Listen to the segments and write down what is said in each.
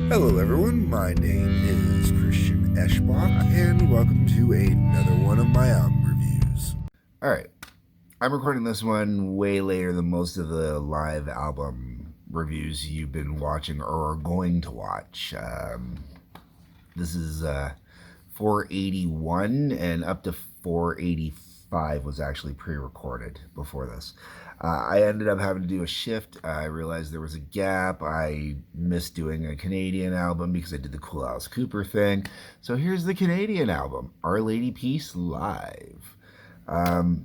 Hello, everyone. My name is Christian Eschbach, and welcome to another one of my album reviews. All right, I'm recording this one way later than most of the live album reviews you've been watching or are going to watch. This is 481, and up to 485 was actually pre-recorded before this. I ended up having to do a shift. I realized there was a gap. I missed doing a Canadian album because I did the Cool Alice Cooper thing. So here's the Canadian album, Our Lady Peace Live. If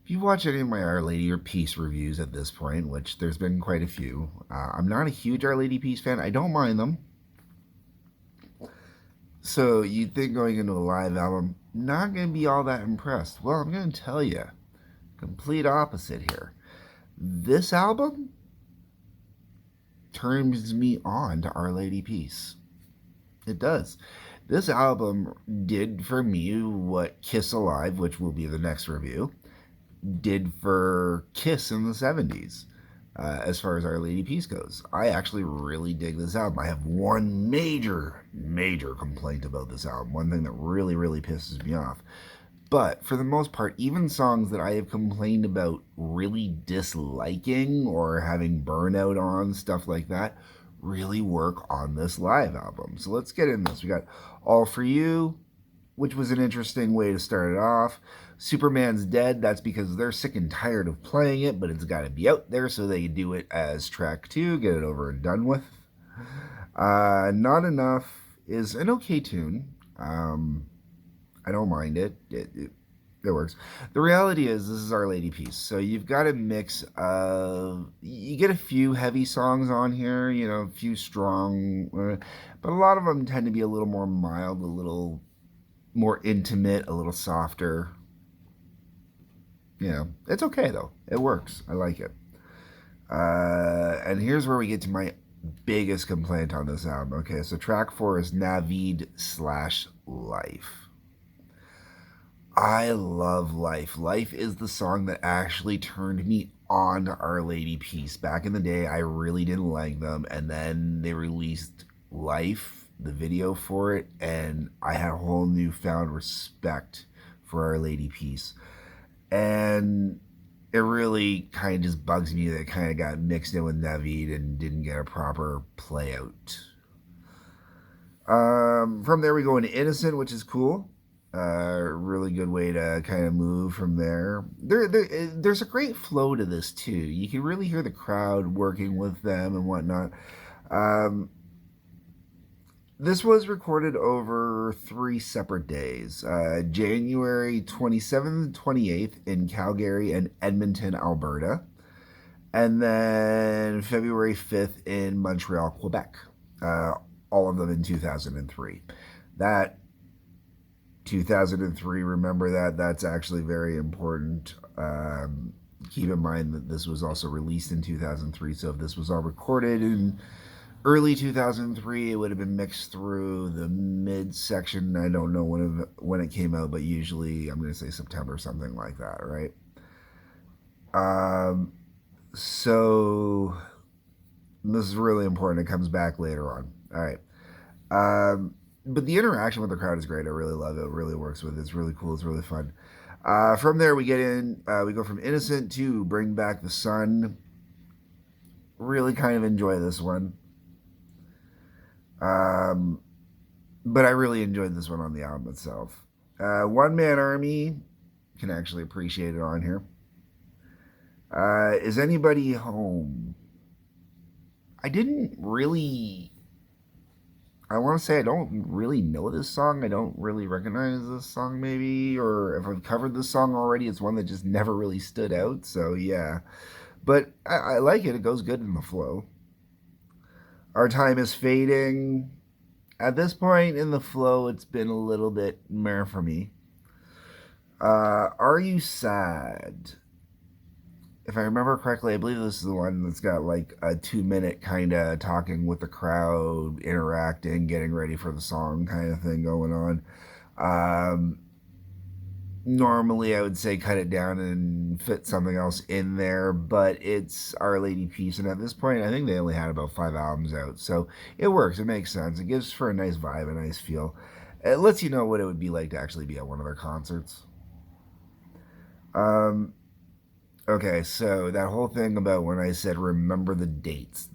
you watch any of my Our Lady or Peace reviews at this point, which there's been quite a few, I'm not a huge Our Lady Peace fan. I don't mind them. So you'd think going into a live album, not going to be all that impressed. Well, I'm going to tell you, complete opposite here. This album turns me on to Our Lady Peace. It does. This album did for me what Kiss Alive, which will be the next review, did for Kiss in the 70s. As far as Our Lady Peace goes, I actually really dig this album. I have one major complaint about this album. One thing that really pisses me off. But for the most part, even songs that I have complained about really disliking or having burnout on, stuff like that, really work on this live album. So let's get in this. We got All For You, which was an interesting way to start it off. Superman's Dead, that's because they're sick and tired of playing it, but it's got to be out there so they can do it as track 2, get it over and done with. Not Enough is an okay tune. I don't mind it. It works. The reality is, this is Our Lady Peace, so you've got a mix of, you get a few heavy songs on here, you know, a few strong, but a lot of them tend to be a little more mild, a little more intimate, a little softer. You know, it's okay though. It works. I like it. And here's where we get to my biggest complaint on this album. Okay, so track 4 is Navid/Life. I love Life. Life is the song that actually turned me on to Our Lady Peace. Back in the day, I really didn't like them, and then they released Life, the video for it, and I had a whole newfound respect for Our Lady Peace. And it really kind of just bugs me that it kind of got mixed in with Navid and didn't get a proper play out. From there we go into Innocent, which is cool. Really good way to kind of move from there. There's a great flow to this too. You can really hear the crowd working with them and whatnot. This was recorded over 3 separate days. January 27th and 28th in Calgary and Edmonton, Alberta. And then February 5th in Montreal, Quebec. All of them in 2003. That 2003, remember that. That's actually very important. Keep in mind that this was also released in 2003. So if this was all recorded in early 2003, it would have been mixed through the midsection. I don't know when it came out, but usually I'm going to say September, something like that, right? So this is really important. It comes back later on. All right. But the interaction with the crowd is great. I really love it. It really works with it. It's really cool. It's really fun. From there, we go from Innocent to Bring Back the Sun. Really kind of enjoy this one. But I really enjoyed this one on the album itself. One Man Army, can actually appreciate it on here. Is Anybody Home? I want to say I don't really know this song. I don't really recognize this song maybe, or if I've covered this song already, it's one that just never really stood out. So yeah, but I like it. It goes good in the flow. Our Time Is Fading. At this point in the flow, it's been a little bit meh for me. Are You Sad? If I remember correctly, I believe this is the one that's got like a 2-minute kind of talking with the crowd, interacting, getting ready for the song kind of thing going on. Normally, I would say cut it down and fit something else in there, but it's Our Lady Peace, and at this point, I think they only had about 5 albums out, so it works. It makes sense. It gives for a nice vibe, a nice feel. It lets you know what it would be like to actually be at one of their concerts. Um, okay, so that whole thing about when I said remember the dates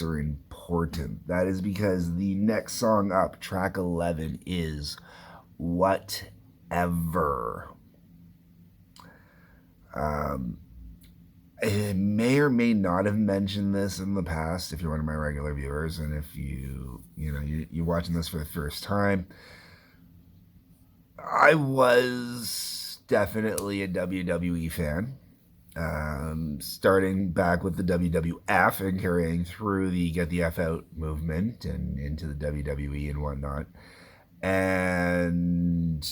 are important. That is because the next song up, track 11, is Whatever. Um, I may or may not have mentioned this in the past if you're one of my regular viewers, and if you're watching this for the first time. I was definitely a WWE fan, starting back with the WWF and carrying through the Get the F Out movement and into the WWE and whatnot. And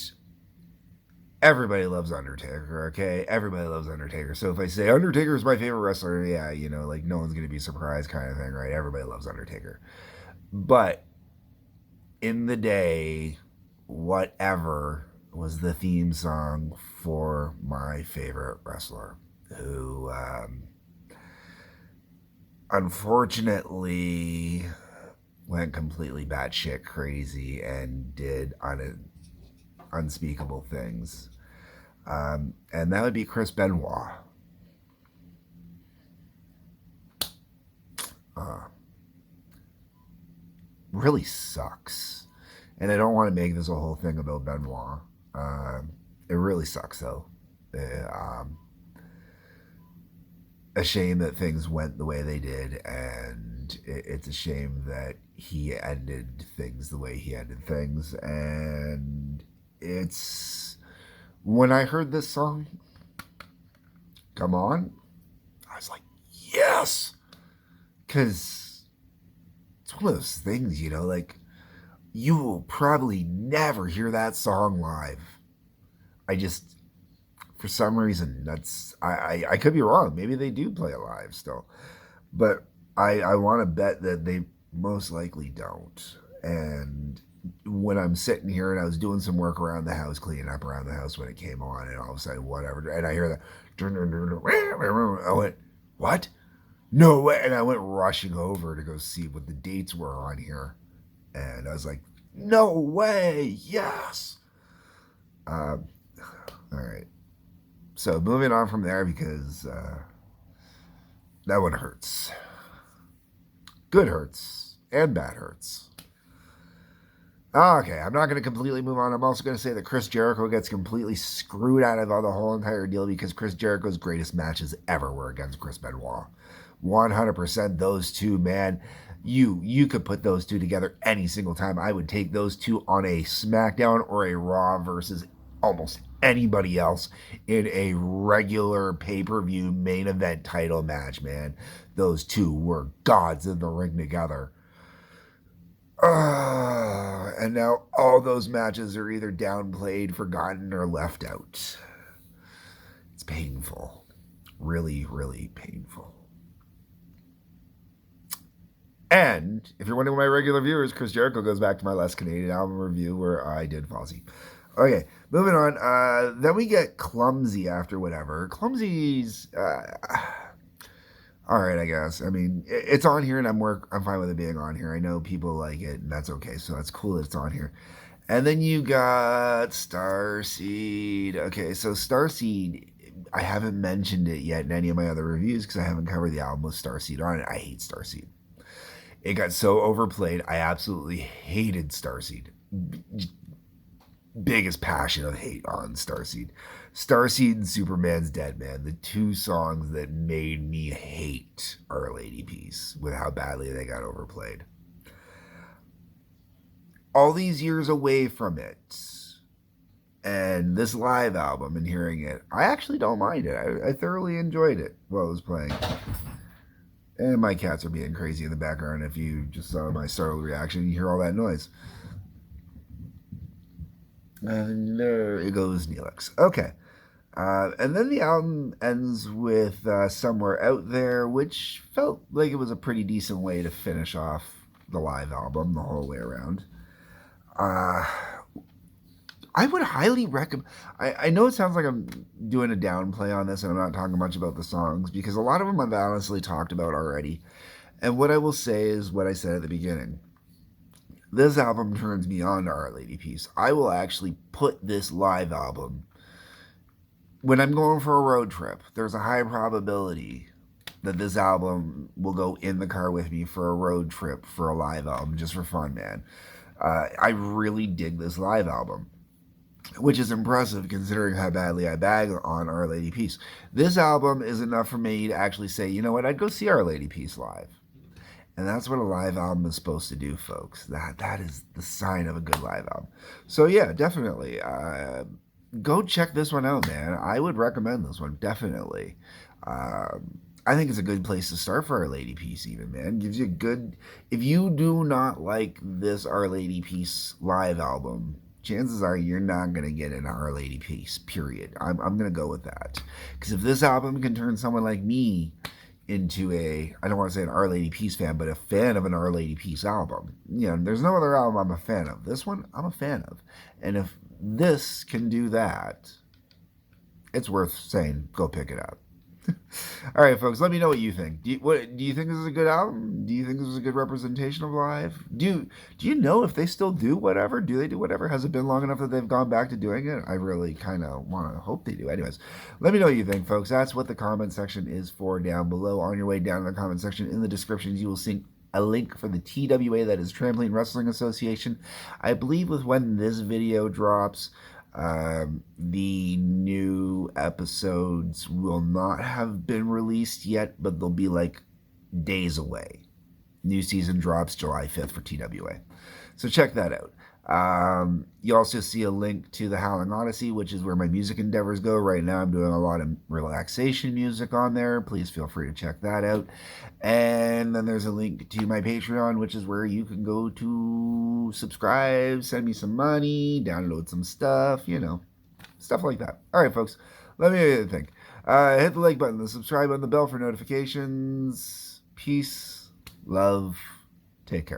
everybody loves Undertaker, okay? Everybody loves Undertaker. So if I say Undertaker is my favorite wrestler, yeah, like no one's going to be surprised kind of thing, right? Everybody loves Undertaker. But in the day, Whatever was the theme song for my favorite wrestler who unfortunately went completely batshit crazy and did unspeakable things. And that would be Chris Benoit. Uh, really sucks. And I don't want to make this a whole thing about Benoit. It really sucks, though. A shame that things went the way they did, and it's a shame that he ended things the way he ended things. And it's when I heard this song, Come On, I was like, yes! Because it's one of those things, like you will probably never hear that song live. I just, for some reason, I could be wrong. Maybe they do play it live still, but I want to bet that they most likely don't. And when I'm sitting here and I was doing some work around the house, cleaning up around the house when it came on, and all of a sudden, whatever, and I hear that, I went, what? No way! And I went rushing over to go see what the dates were on here. And I was like, no way, yes. All right. So moving on from there because that one hurts. Good hurts and bad hurts. Okay, I'm not going to completely move on. I'm also going to say that Chris Jericho gets completely screwed out of the whole entire deal because Chris Jericho's greatest matches ever were against Chris Benoit. 100% those two, man. You could put those two together any single time. I would take those two on a SmackDown or a Raw versus almost anybody else in a regular pay-per-view main event title match, man. Those two were gods in the ring together. And now all those matches are either downplayed, forgotten, or left out. It's painful. Really, really painful. And if you're one of my regular viewers, Chris Jericho goes back to my last Canadian album review where I did Fozzy. Okay, moving on. Then we get Clumsy after Whatever. Clumsy's all right, I guess. I mean, it's on here, and I'm fine with it being on here. I know people like it, and that's okay. So that's cool that it's on here. And then you got Starseed. Okay, so Starseed, I haven't mentioned it yet in any of my other reviews because I haven't covered the album with Starseed on it. I hate Starseed. It got so overplayed. I absolutely hated Starseed. Biggest passion of hate on Starseed. Starseed and Superman's Dead, man. The two songs that made me hate Our Lady Peace with how badly they got overplayed. All these years away from it, and this live album and hearing it, I actually don't mind it. I thoroughly enjoyed it while it was playing. And my cats are being crazy in the background. If you just saw my startled reaction, you hear all that noise. And there it goes, Neelix. Okay. And then the album ends with Somewhere Out There, which felt like it was a pretty decent way to finish off the live album the whole way around. I would highly recommend. I know it sounds like I'm doing a downplay on this and I'm not talking much about the songs because a lot of them I've honestly talked about already. And what I will say is what I said at the beginning. This album turns me on to Our Lady Peace. I will actually put this live album when I'm going for a road trip. There's a high probability that this album will go in the car with me for a road trip for a live album, just for fun, man. I really dig this live album, which is impressive considering how badly I bag on Our Lady Peace. This album is enough for me to actually say, you know what, I'd go see Our Lady Peace live. And that's what a live album is supposed to do, folks. That is the sign of a good live album. So yeah, definitely. Go check this one out, man. I would recommend this one, definitely. I think it's a good place to start for Our Lady Peace, even, man. Gives you a good. If you do not like this Our Lady Peace live album, chances are you're not going to get an Our Lady Peace, period. I'm going to go with that. Because if this album can turn someone like me into I don't want to say an Our Lady Peace fan, but a fan of an Our Lady Peace album. You know, there's no other album I'm a fan of. This one, I'm a fan of. And if this can do that, it's worth saying, go pick it up. All right, folks, let me know what you think. Do you think this is a good album? Do you think this is a good representation of live? Do you know if they still do whatever? Do they do whatever? Has it been long enough that they've gone back to doing it? I really kind of want to hope they do. Anyways, let me know what you think, folks. That's what the comment section is for down below. On your way down in the comment section, in the descriptions, you will see a link for the TWA, that is Trampoline Wrestling Association. I believe with when this video drops, the new episodes will not have been released yet, but they'll be like days away. New season drops July 5th for TWA. So check that out. You also see a link to the Howling Odyssey, which is where my music endeavors go. Right now I'm doing a lot of relaxation music on there. Please feel free to check that out. And then there's a link to my Patreon, which is where you can go to subscribe, send me some money, download some stuff, you know, stuff like that. All right, folks, let me know what you think. Hit the like button, the subscribe button, the bell for notifications. Peace, love, take care.